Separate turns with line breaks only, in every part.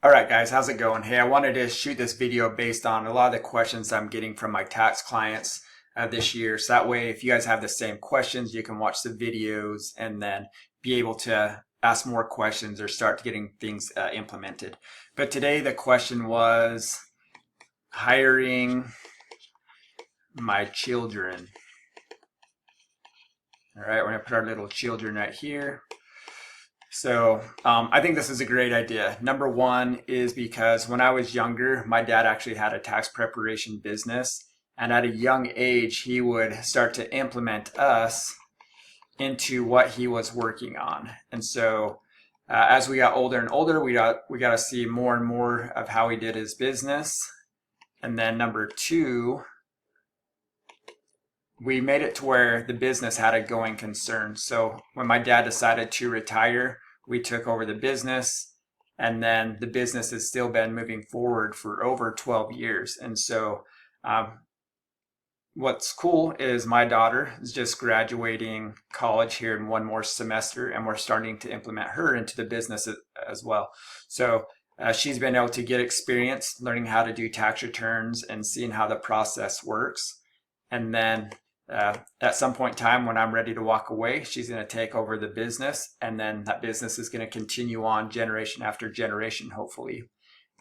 All right, guys, how's it going? Hey, I wanted to shoot this video based on a lot of the questions I'm getting from my tax clients this year. So that way, if you guys have the same questions, you can watch the videos and then be able to ask more questions or start getting things implemented. But today the question was hiring my children. All right, we're gonna put our little children right here. So I think this is a great idea. Number one is because when I was younger, my dad actually had a tax preparation business. And at a young age, he would start to implement us into what he was working on. And so as we got older and older, we got to see more and more of how he did his business. And then number two, we made it to where the business had a going concern. So when my dad decided to retire, we took over the business, and then the business has still been moving forward for over 12 years. And so what's cool is my daughter is just graduating college here in one more semester, and we're starting to implement her into the business as well. So she's been able to get experience learning how to do tax returns and seeing how the process works. And then at some point in time when I'm ready to walk away, she's going to take over the business, and then that business is going to continue on generation after generation, hopefully.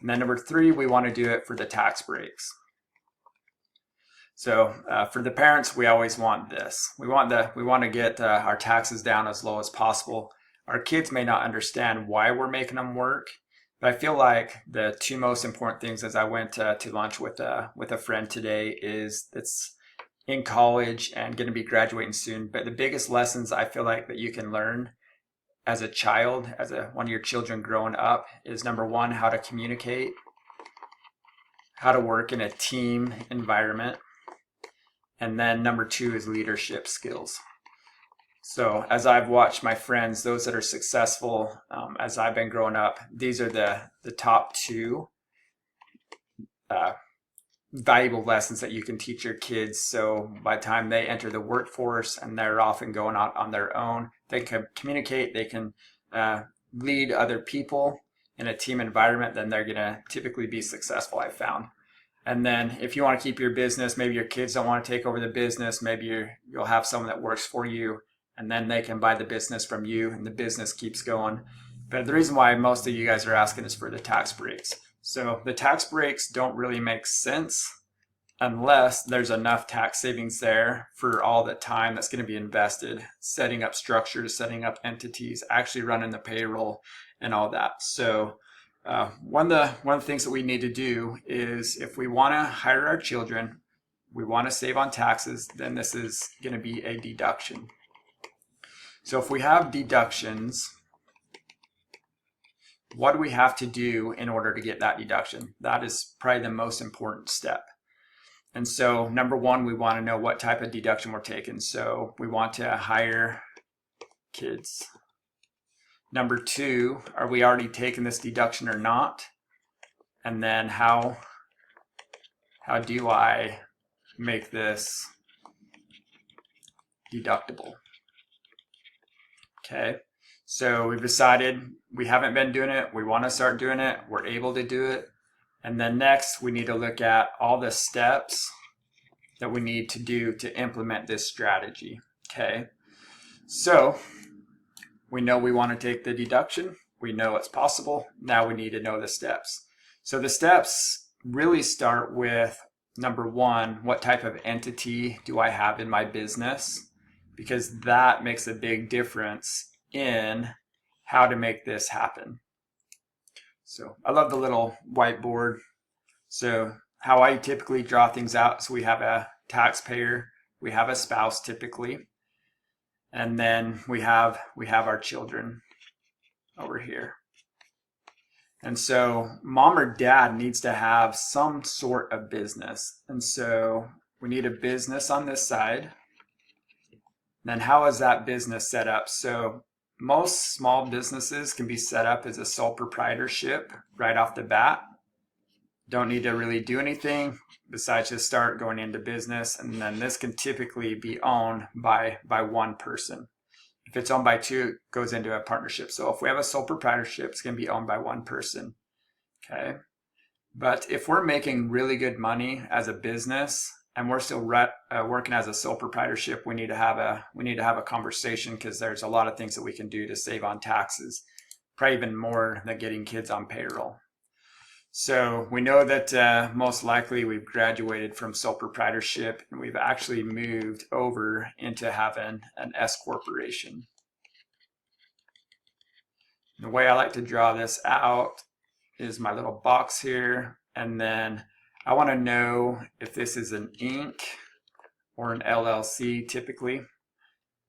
And then number three, we want to do it for the tax breaks. So for the parents, we always want this. We want to get our taxes down as low as possible. Our kids may not understand why we're making them work, but I feel like the two most important things, as I went to lunch with a friend today, is it's in college and going to be graduating soon. But the biggest lessons I feel like that you can learn as a child, one of your children growing up, is number one, how to communicate, how to work in a team environment. And then number two is leadership skills. So as I've watched my friends, those that are successful, as I've been growing up, these are the top two valuable lessons that you can teach your kids. So by the time they enter the workforce and they're off and going out on their own, they can communicate, they can lead other people in a team environment, then they're going to typically be successful, I've found. And then if you want to keep your business, maybe your kids don't want to take over the business, maybe you'll have someone that works for you, and then they can buy the business from you and the business keeps going. But the reason why most of you guys are asking is for the tax breaks. So the tax breaks don't really make sense unless there's enough tax savings there for all the time that's going to be invested, setting up structures, setting up entities, actually running the payroll and all that. So one of the things that we need to do is, if we want to hire our children, we want to save on taxes, then this is going to be a deduction. So if we have deductions, what do we have to do in order to get that deduction? That is probably the most important step. And so number one, we want to know what type of deduction we're taking. So we want to hire kids. Number two, are we already taking this deduction or not? And then how do I make this deductible? Okay. So we've decided we haven't been doing it. We want to start doing it. We're able to do it. And then next, we need to look at all the steps that we need to do to implement this strategy. Okay. So we know we want to take the deduction. We know it's possible. Now we need to know the steps. So the steps really start with, number one, what type of entity do I have in my business? Because that makes a big difference in how to make this happen. So I love the little whiteboard. So how I typically draw things out, so we have a taxpayer, we have a spouse typically, and then we have our children over here. And so mom or dad needs to have some sort of business. And so we need a business on this side. Then how is that business set up? So most small businesses can be set up as a sole proprietorship right off the bat. Don't need to really do anything besides just start going into business. And then this can typically be owned by one person. If it's owned by two, it goes into a partnership. So if we have a sole proprietorship, it's going to be owned by one person. Okay. But if we're making really good money as a business and we're still working as a sole proprietorship, we need to have a conversation, because there's a lot of things that we can do to save on taxes, probably even more than getting kids on payroll. So we know that most likely we've graduated from sole proprietorship and we've actually moved over into having an S corporation. The way I like to draw this out is my little box here, and then I want to know if this is an Inc. or an LLC typically,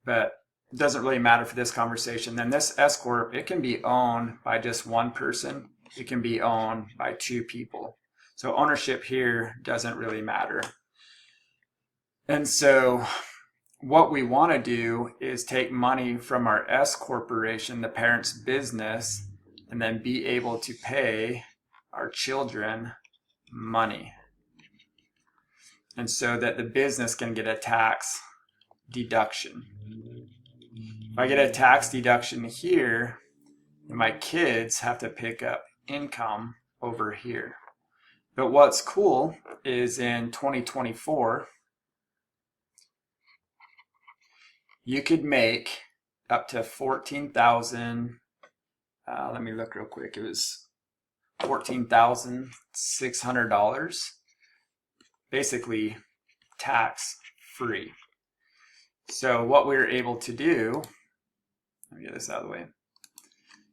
but it doesn't really matter for this conversation. Then this S Corp, it can be owned by just one person. It can be owned by two people. So ownership here doesn't really matter. And so what we want to do is take money from our S corporation, the parent's business, and then be able to pay our children money. And so that the business can get a tax deduction. If I get a tax deduction here, my kids have to pick up income over here. But what's cool is in 2024, you could make up to $14,000. Let me look real quick. It was $14,600, basically tax free. So what we were able to do, let me get this out of the way.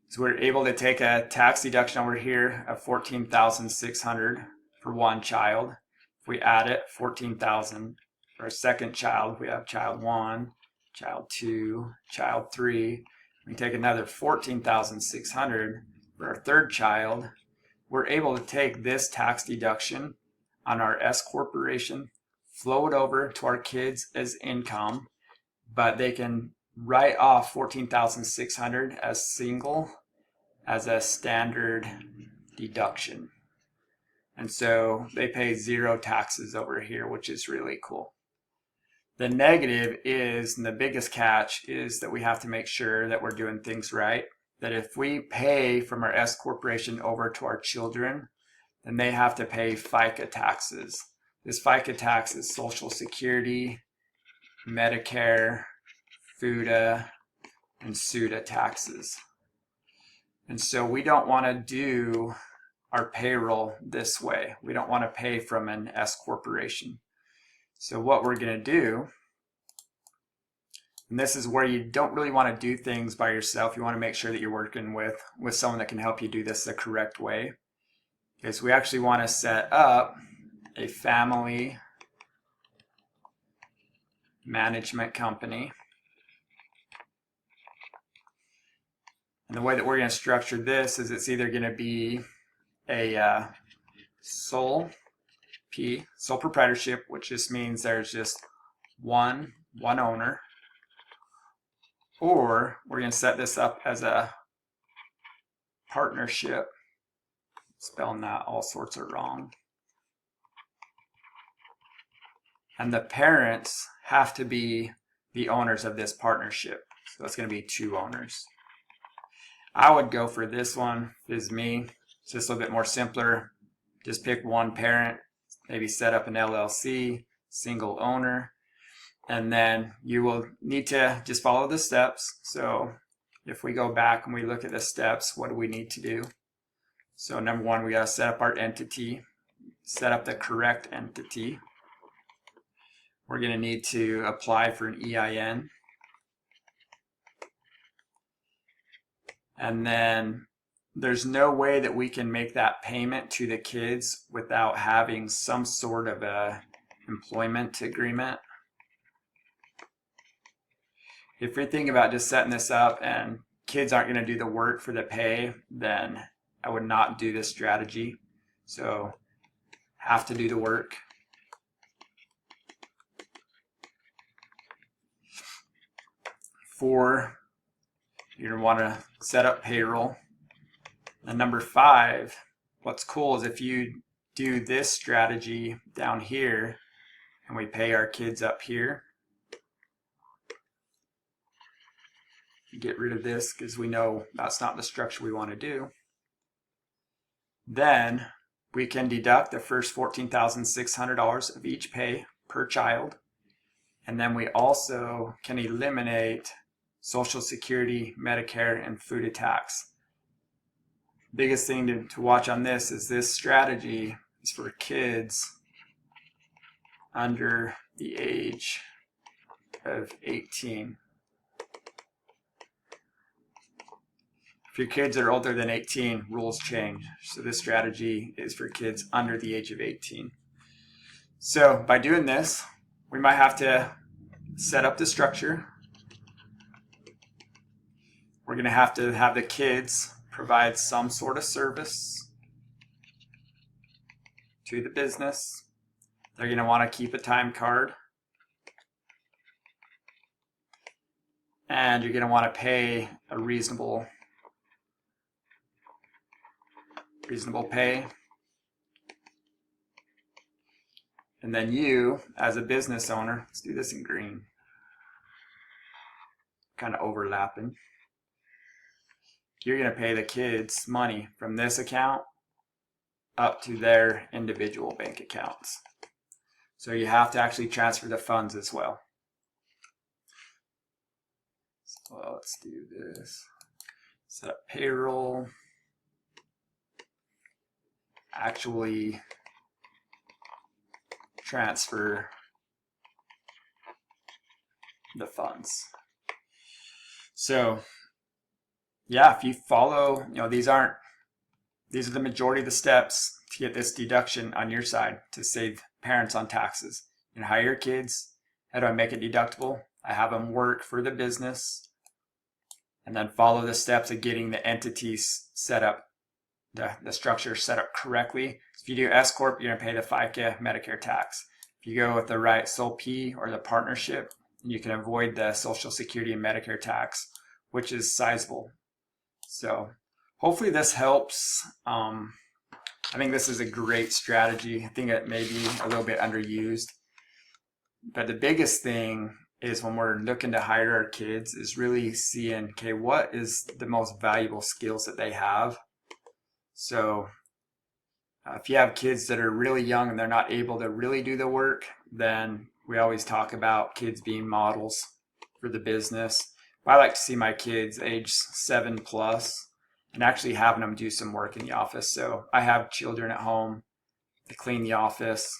So we're able to take a tax deduction over here of $14,600 for one child. If we add it, $14,000 for a second child, we have child 1, child 2, child 3. We take another $14,600 for our third child. We're able to take this tax deduction on our S corporation, flow it over to our kids as income, but they can write off $14,600 as a standard deduction. And so they pay 0 taxes over here, which is really cool. The negative is, and the biggest catch is, that we have to make sure that we're doing things right. That if we pay from our S corporation over to our children, then they have to pay FICA taxes. This FICA tax is Social Security, Medicare, FUTA, and SUTA taxes. And so we don't want to do our payroll this way. We don't want to pay from an S corporation. So what we're going to do, and this is where you don't really want to do things by yourself. You want to make sure that you're working with someone that can help you do this the correct way. Okay, so we actually want to set up a family management company. And the way that we're going to structure this is it's either going to be a sole proprietorship, which just means there's just one owner, or we're going to set this up as a partnership. Spelling that all sorts of wrong. And the parents have to be the owners of this partnership. So that's going to be 2 owners. I would go for this one, is me. It's just a little bit more simpler. Just pick one parent, maybe set up an LLC, single owner, and then you will need to just follow the steps. So if we go back and we look at the steps, what do we need to do? So number 1, we got to set up our entity, set up the correct entity. We're going to need to apply for an EIN. And then there's no way that we can make that payment to the kids without having some sort of a employment agreement. If we think about just setting this up and kids aren't going to do the work for the pay, then I would not do this strategy. So have to do the work. Four, you're going to want to set up payroll. And number 5, what's cool is if you do this strategy down here and we pay our kids up here, get rid of this because we know that's not the structure we want to do. Then we can deduct the first $14,600 of each pay per child. And then we also can eliminate Social Security, Medicare, and food tax. Biggest thing to watch on this is this strategy is for kids under the age of 18. If your kids are older than 18, rules change. So this strategy is for kids under the age of 18. So by doing this, we might have to set up the structure. We're going to have the kids provide some sort of service to the business. They're going to want to keep a time card. And you're going to want to pay a reasonable pay. And then you, as a business owner, let's do this in green, kind of overlapping. You're going to pay the kids money from this account up to their individual bank accounts. So you have to actually transfer the funds as well. So let's do this. Set up payroll. Actually transfer the funds. So yeah, if you follow, these are the majority of the steps to get this deduction on your side to save parents on taxes. How your kids, how do I make it deductible? I have them work for the business and then follow the steps of getting the entities set up, the structure set up correctly. If you do S Corp, you're gonna pay the FICA Medicare tax. If you go with the right sole P or the partnership, you can avoid the Social Security and Medicare tax, which is sizable. So hopefully this helps. I think this is a great strategy. I think it may be a little bit underused. But the biggest thing is when we're looking to hire our kids is really seeing, okay, what is the most valuable skills that they have? So if you have kids that are really young and they're not able to really do the work, then we always talk about kids being models for the business. I like to see my kids age 7+ and actually having them do some work in the office. So I have children at home to clean the office,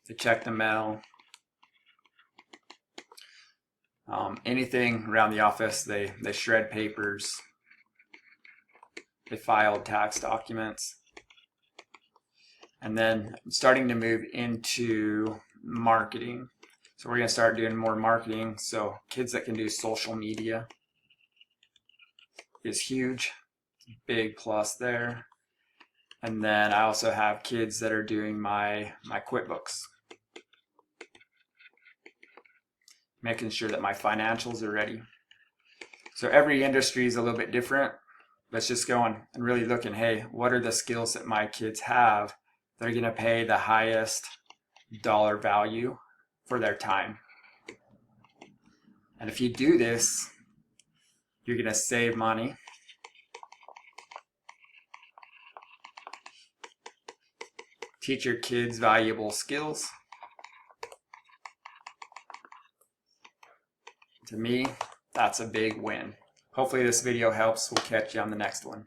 to check the mail, anything around the office. They shred papers, they file tax documents. And then I'm starting to move into marketing. So we're going to start doing more marketing. So kids that can do social media is huge, big plus there. And then I also have kids that are doing my QuickBooks, making sure that my financials are ready. So every industry is a little bit different. Let's just go on and really looking, hey, what are the skills that my kids have that are going to pay the highest dollar value for their time? And if you do this, you're going to save money. Teach your kids valuable skills. To me, that's a big win. Hopefully this video helps. We'll catch you on the next one.